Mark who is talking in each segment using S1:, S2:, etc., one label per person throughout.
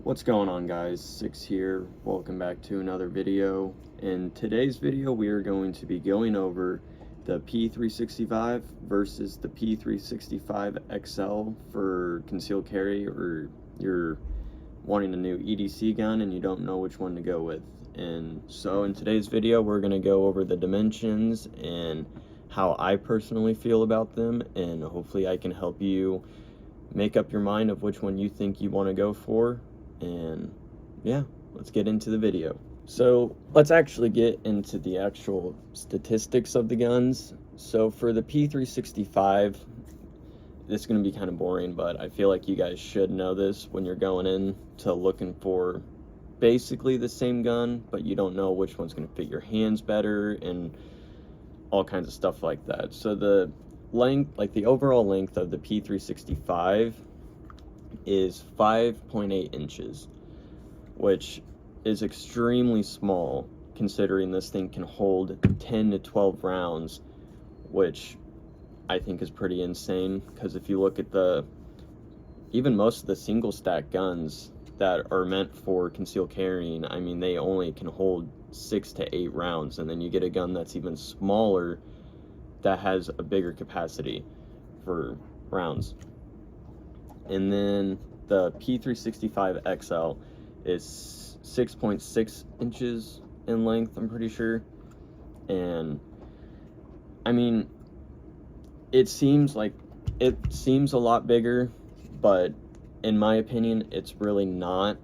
S1: What's going on, guys? Sixx here. Welcome back to another video. In today's video we are going to be going over the P365 versus the P365XL for concealed carry, or you're wanting a new EDC gun and you don't know which one to go with. And so in today's video we're going to go over the dimensions and how I personally feel about them, and hopefully I can help you make up your mind of which one you think you want to go for. And yeah, let's get into the video. So let's actually get into the actual statistics of the guns. So for the P365, this is going to be kind of boring, but I feel like you guys should know this when you're going in to looking for basically the same gun, but you don't know which one's going to fit your hands better and all kinds of stuff like that. So the length, like the overall length of the P365 is 5.8 inches, which is extremely small considering this thing can hold 10 to 12 rounds, which I think is pretty insane. Because if you look at even most of the single stack guns that are meant for concealed carrying, I mean, they only can hold 6 to 8 rounds, and then you get a gun that's even smaller that has a bigger capacity for rounds. And then the P365XL is 6.6 inches in length, I'm pretty sure. And I mean, it seems a lot bigger, but in my opinion it's really not.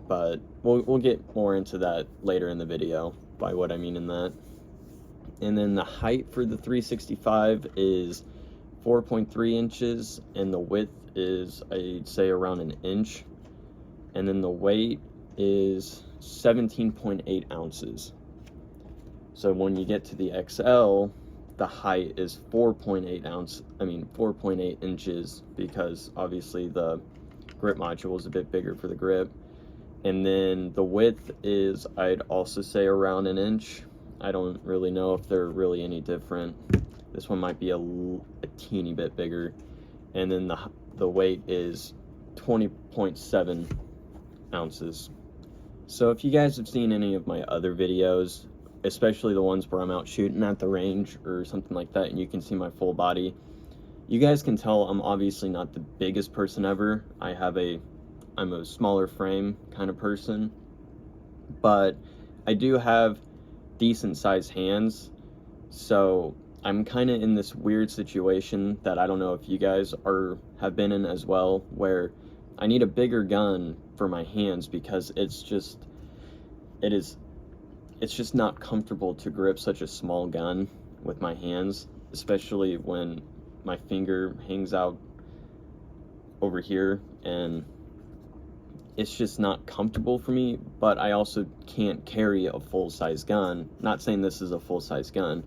S1: But we'll get more into that later in the video by what I mean in that. And then the height for the 365 is 4.3 inches, and the width is, I'd say, around an inch. And then the weight is 17.8 ounces. So when you get to the XL, the height is 4.8 inches, because obviously the grip module is a bit bigger for the grip. And then the width is, I'd also say, around an inch. I don't really know if they're really any different. This one might be a teeny bit bigger. And then the weight is 20.7 ounces. So if you guys have seen any of my other videos, especially the ones where I'm out shooting at the range or something like that, and you can see my full body, you guys can tell I'm obviously not the biggest person ever. I'm a smaller frame kind of person, but I do have decent sized hands. So I'm kind of in this weird situation that I don't know if you guys have been in as well, where I need a bigger gun for my hands, because it's just not comfortable to grip such a small gun with my hands, especially when my finger hangs out over here, and it's just not comfortable for me. But I also can't carry a full-size gun. Not saying this is a full-size gun,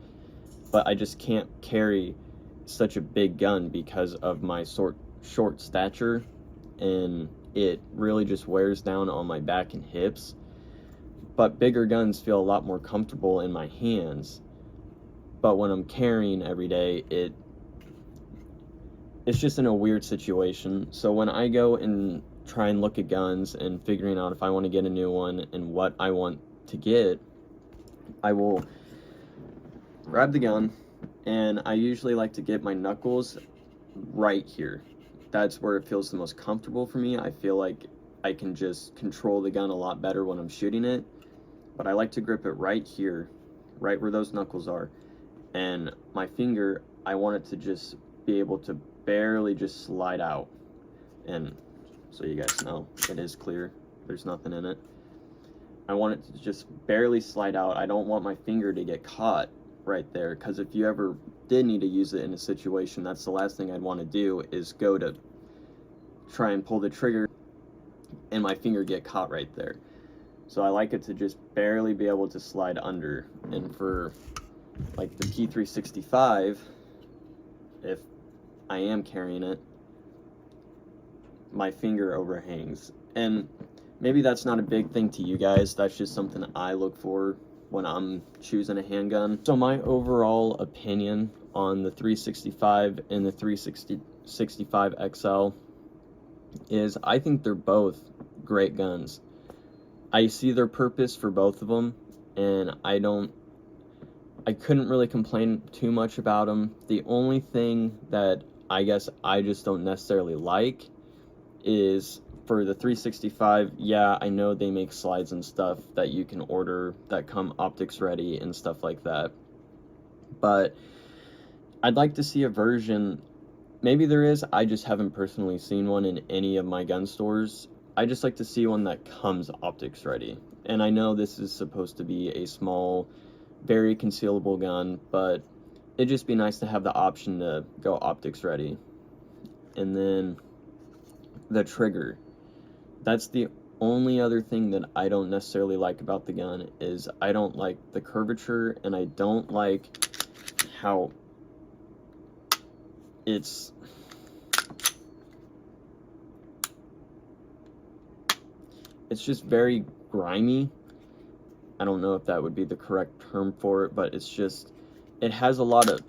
S1: but I just can't carry such a big gun because of my short stature, and it really just wears down on my back and hips. But bigger guns feel a lot more comfortable in my hands, but when I'm carrying every day, it's just in a weird situation. So when I go and try and look at guns and figuring out if I want to get a new one and what I want to get, I will grab the gun, and I usually like to get my knuckles right here. That's where it feels the most comfortable for me. I feel like I can just control the gun a lot better when I'm shooting it. But I like to grip it right here, right where those knuckles are. And my finger, I want it to just be able to barely just slide out. And so you guys know, it is clear, there's nothing in it. I want it to just barely slide out. I don't want my finger to get caught right there, because if you ever did need to use it in a situation, that's the last thing I'd want to do, is go to try and pull the trigger and my finger get caught right there. So I like it to just barely be able to slide under. And for like the P365, if I am carrying it, my finger overhangs. And maybe that's not a big thing to you guys, that's just something I look for when I'm choosing a handgun. So my overall opinion on the 365 and the 365XL is I think they're both great guns. I see their purpose for both of them, and I couldn't really complain too much about them. The only thing that I guess I just don't necessarily like is for the 365, yeah, I know they make slides and stuff that you can order that come optics ready and stuff like that. But I'd like to see a version, maybe there is, I just haven't personally seen one in any of my gun stores. I just like to see one that comes optics ready. And I know this is supposed to be a small, very concealable gun, but it'd just be nice to have the option to go optics ready. And then the trigger. That's the only other thing that I don't necessarily like about the gun, is I don't like the curvature, and I don't like how it's just very grimy. I don't know if that would be the correct term for it, but it's just, it has a lot of,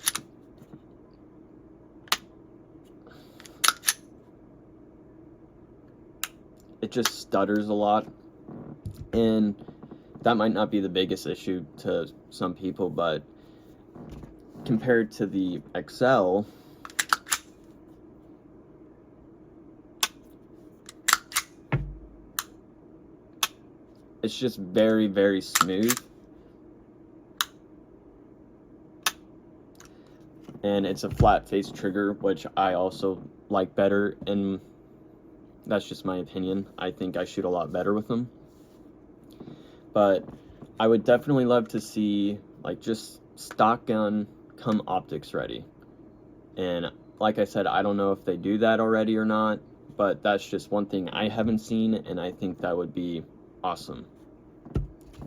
S1: it just stutters a lot, and that might not be the biggest issue to some people, but compared to the XL, it's just very, very smooth, and it's a flat face trigger, which I also like better, and that's just my opinion. I think I shoot a lot better with them. But I would definitely love to see, like, just stock gun come optics ready. And like I said, I don't know if they do that already or not, but that's just one thing I haven't seen, and I think that would be awesome.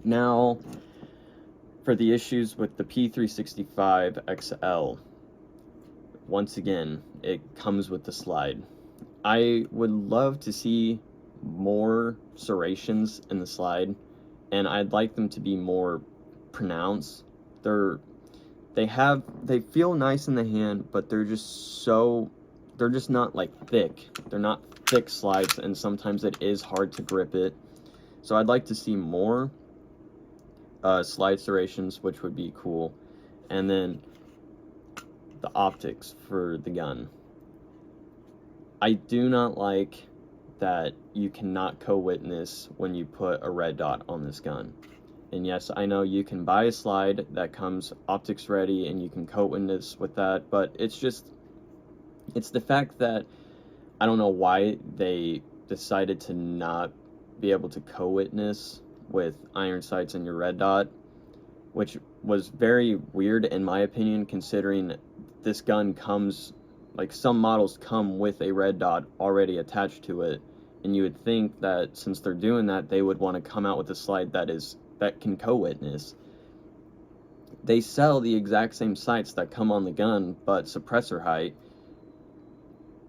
S1: Now, for the issues with the P365XL, once again, it comes with the slide. I would love to see more serrations in the slide, and I'd like them to be more pronounced. They feel nice in the hand, but they're just not like thick. They're not thick slides, and sometimes it is hard to grip it. So I'd like to see more slide serrations, which would be cool. And then the optics for the gun. I do not like that you cannot co-witness when you put a red dot on this gun. And yes, I know you can buy a slide that comes optics ready and you can co-witness with that, but it's the fact that I don't know why they decided to not be able to co-witness with iron sights and your red dot, which was very weird in my opinion, considering this gun comes, like, some models come with a red dot already attached to it, and you would think that since they're doing that, they would want to come out with a slide that can co-witness. They sell the exact same sights that come on the gun, but suppressor height,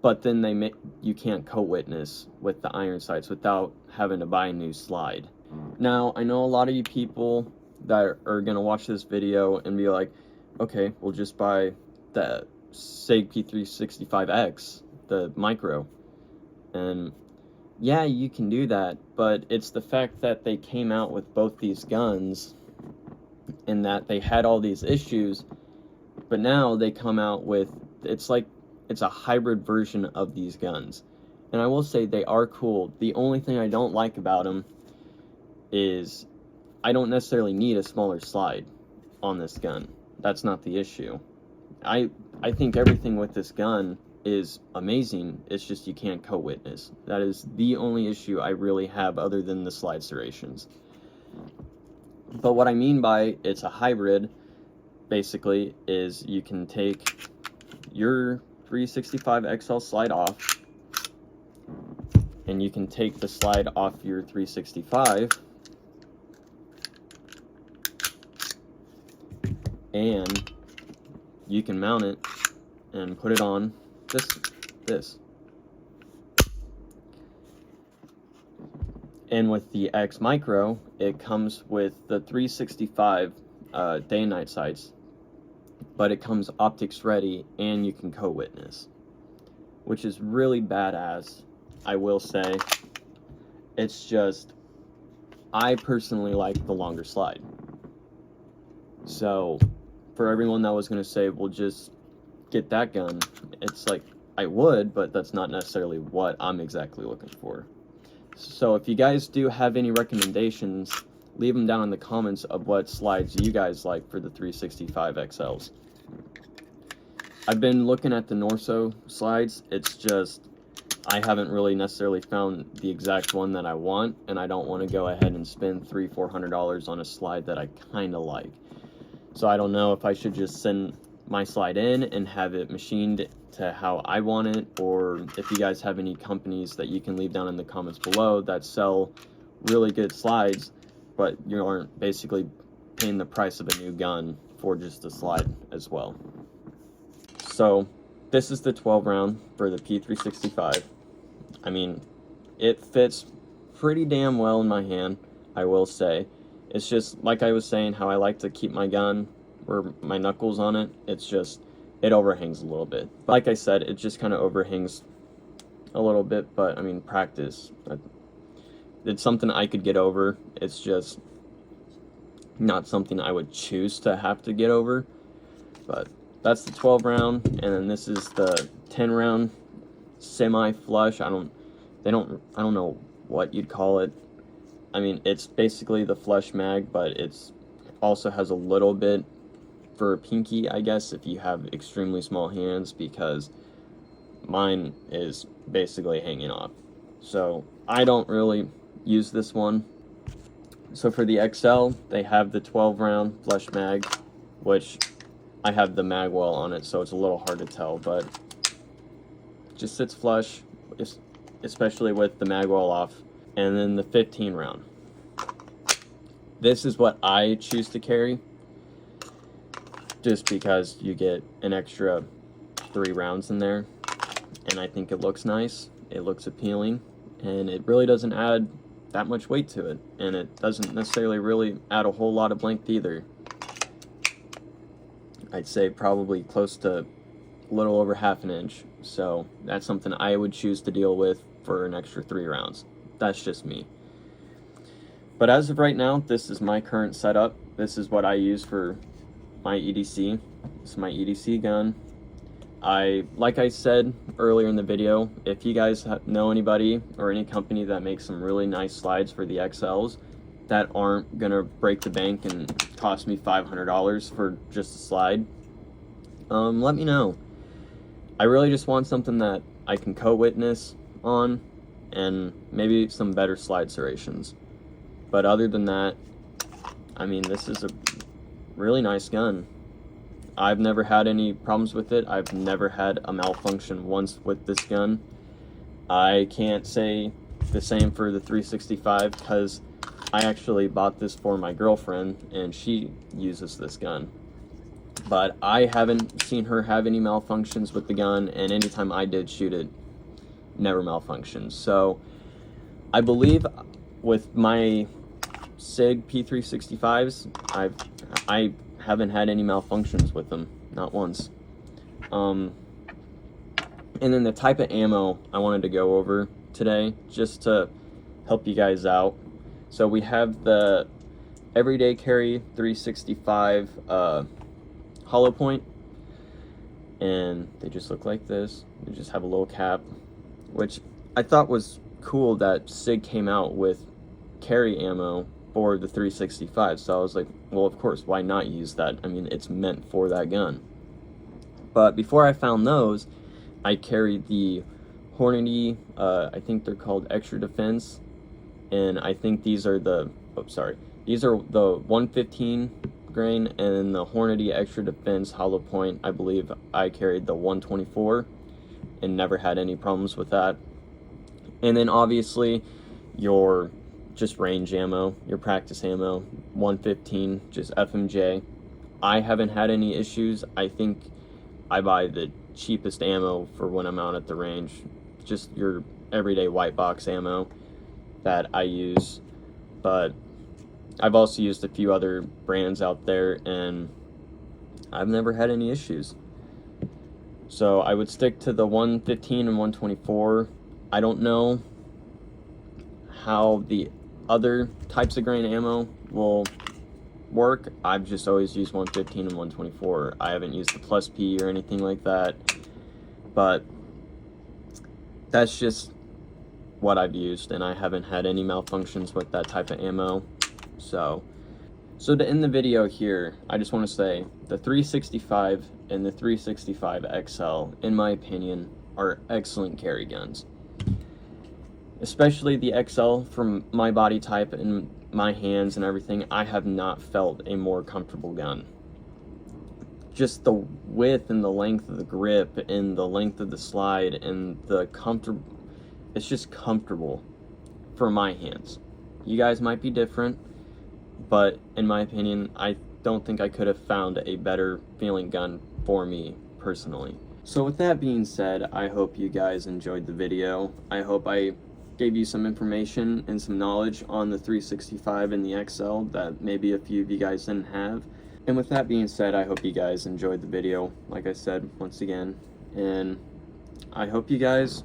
S1: but then you can't co-witness with the iron sights without having to buy a new slide. Now, I know a lot of you people that are going to watch this video and be like, okay, we'll just buy the Sixx P365X, the micro. And yeah, you can do that, but it's the fact that they came out with both these guns and that they had all these issues, but now they come out with, it's a hybrid version of these guns. And I will say they are cool. The only thing I don't like about them is I don't necessarily need a smaller slide on this gun. That's not the issue. I think everything with this gun is amazing. It's just you can't co-witness. That is the only issue I really have, other than the slide serrations. But what I mean by it's a hybrid, basically, is you can take your 365XL slide off, and you can take the slide off your 365, and you can mount it and put it on this. And with the X Micro, it comes with the 365 day and night sights, but it comes optics ready and you can co-witness, which is really badass, I will say. It's just, I personally like the longer slide. So for everyone that was going to say, well, just get that gun, it's like, I would, but that's not necessarily what I'm exactly looking for. So if you guys do have any recommendations, leave them down in the comments of what slides you guys like for the 365 XLs. I've been looking at the Norso slides. It's just, I haven't really necessarily found the exact one that I want, and I don't want to go ahead and spend $300-400 on a slide that I kind of like. So I don't know if I should just send my slide in and have it machined to how I want it, or if you guys have any companies that you can leave down in the comments below that sell really good slides, but you aren't basically paying the price of a new gun for just a slide as well. So this is the 12 round for the P365. I mean, it fits pretty damn well in my hand, I will say. It's just, like I was saying, how I like to keep my gun where my knuckles on it. It's just, it overhangs a little bit. But like I said, it just kind of overhangs a little bit, but I mean, practice. It's something I could get over. It's just not something I would choose to have to get over. But that's the 12 round, and then this is the 10 round semi-flush. I don't know what you'd call it. I mean, it's basically the flush mag, but it's also has a little bit for a pinky, I guess, if you have extremely small hands, because mine is basically hanging off. So I don't really use this one. So for the XL, they have the 12 round flush mag, which I have the mag well on it, so it's a little hard to tell, but just sits flush, especially with the mag well off. And then the 15 round. This is what I choose to carry, just because you get an extra 3 rounds in there, and I think it looks nice, it looks appealing, and it really doesn't add that much weight to it, and it doesn't necessarily really add a whole lot of length either. I'd say probably close to a little over ½ an inch, so that's something I would choose to deal with for an extra 3 rounds. That's just me. But as of right now, this is my current setup. This is what I use for my EDC. This is my EDC gun. Like I said earlier in the video, if you guys know anybody or any company that makes some really nice slides for the XLs that aren't gonna break the bank and cost me $500 for just a slide, let me know. I really just want something that I can co-witness on, and maybe some better slide serrations. But other than that, I mean, this is a really nice gun. I've never had any problems with it. I've never had a malfunction once with this gun. I can't say the same for the 365, because I actually bought this for my girlfriend and she uses this gun. But I haven't seen her have any malfunctions with the gun, and anytime I did shoot it, never malfunctioned. So I believe with my SIG P365s, I haven't had any malfunctions with them, not once. And then the type of ammo I wanted to go over today, just to help you guys out. So we have the everyday carry 365 hollow point, and they just look like this. They just have a little cap, which I thought was cool that SIG came out with carry ammo for the 365. So I was like, well, of course, why not use that? I mean, it's meant for that gun. But before I found those, I carried the Hornady, I think they're called Extra Defense, and I think these are the, these are the 115 grain, and the Hornady Extra Defense hollow point, I believe I carried the 124 and never had any problems with that. And then obviously your just range ammo, your practice ammo, 115, just FMJ. I haven't had any issues. I think I buy the cheapest ammo for when I'm out at the range, just your everyday white box ammo that I use. But I've also used a few other brands out there, and I've never had any issues. So I would stick to the 115 and 124. I don't know how the other types of grain ammo will work, I've just always used 115 and 124. I haven't used the plus P or anything like that, but that's just what I've used, and I haven't had any malfunctions with that type of ammo. So to end the video here, I just want to say the 365 and the 365XL, in my opinion, are excellent carry guns. Especially the XL, from my body type and my hands and everything, I have not felt a more comfortable gun. Just the width and the length of the grip and the length of the slide and the comfortable, it's just comfortable for my hands. You guys might be different, but in my opinion, I don't think I could have found a better feeling gun for me personally. So with that being said, I hope you guys enjoyed the video. I hope I gave you some information and some knowledge on the 365 and the XL that maybe a few of you guys didn't have. And with that being said, I hope you guys enjoyed the video, like I said, once again. And I hope you guys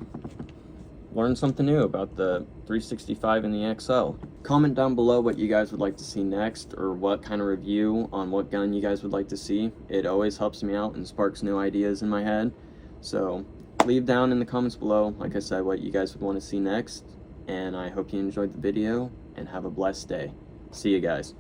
S1: learned something new about the 365 and the XL. Comment down below what you guys would like to see next, or what kind of review on what gun you guys would like to see. It always helps me out and sparks new ideas in my head. So leave down in the comments below, like I said, what you guys would want to see next. And I hope you enjoyed the video, and have a blessed day. See you guys.